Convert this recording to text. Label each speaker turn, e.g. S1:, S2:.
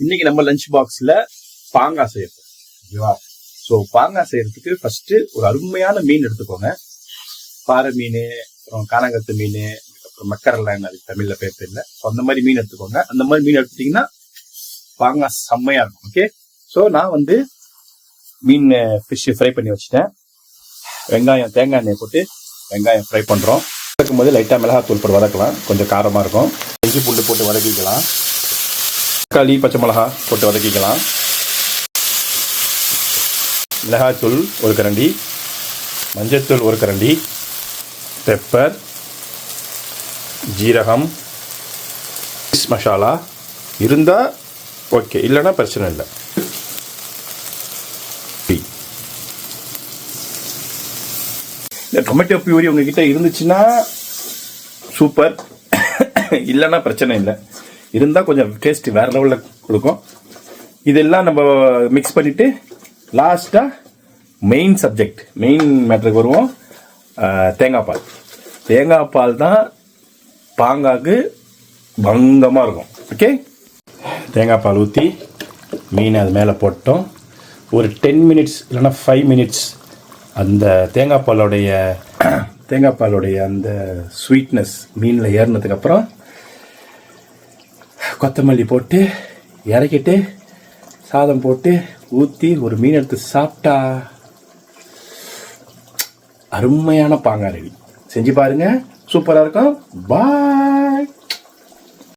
S1: இன்னைக்கு நம்ம லஞ்ச் பாக்ஸ்ல பாங்காய் செய்யறோம். ஓகேவா? ஸோ பாங்காய் செய்யறதுக்கு ஃபர்ஸ்ட் ஒரு அருமையான மீன் எடுத்துக்கோங்க. பாறை மீன், அப்புறம் காணங்கத்து மீன், அப்புறம் மக்கரெல்லாம் அதுக்கு தமிழ்ல பேர் தெரியல. அந்த மாதிரி மீன் எடுத்துக்கோங்க. அந்த மாதிரி மீன் எடுத்துட்டீங்கன்னா பாங்காய் செம்மையா இருக்கும். ஓகே, ஸோ நான் மீன் ஃபிஷ் ஃப்ரை பண்ணி வச்சுட்டேன். வெங்காயம், தேங்காய் எண்ணெய் போட்டு வெங்காயம் ஃப்ரை பண்றோம். வதக்கும் போது லைட்டா மிளகாத்தூள் போட்டு வதக்கலாம், கொஞ்சம் காரமா இருக்கும். இஞ்சி பூண்டு போட்டு வதக்கிக்கலாம். தக்காளி, பச்சை மிளகா போட்டு வதக்கிக்கலாம். மிளகாத்தூள் ஒரு கரண்டி, மஞ்சத்தூள் ஒரு கரண்டி, பெப்பர், ஜீரகம், மசாலா இருந்தா ஓகே, இல்லைன்னா பிரச்சனை இல்லை. இந்த டொமேட்டோ பியூரி உங்ககிட்ட இருந்துச்சுன்னா சூப்பர், இல்லைன்னா பிரச்சனை இல்லை. இருந்தால் கொஞ்சம் டேஸ்ட் வேற லெவலில் கொடுக்கும். இதெல்லாம் நம்ம மிக்ஸ் பண்ணிட்டு லாஸ்ட்டாக மெயின் சப்ஜெக்ட், மெயின் மேட்டருக்கு வருவோம். தேங்காய் பால். தேங்காய் பால் தான் பாங்காக்கு பங்கமாக இருக்கும். ஓகே, தேங்காய் பால் ஊற்றி மீன் அது மேலே போட்டோம். ஒரு 10 மினிட்ஸ் இல்லைன்னா 5 மினிட்ஸ் அந்த தேங்காய் பாலுடைய அந்த ஸ்வீட்னஸ் மீனில் ஏறினதுக்கப்புறம் கொத்தமல்லி போட்டு இறக்கிட்டு சாதம் போட்டு ஊற்றி ஒரு மீன் எடுத்து சாப்பிட்டா அருமையான பாங்காய் ரெடி. செஞ்சு பாருங்க, சூப்பராக இருக்கும். பாய்.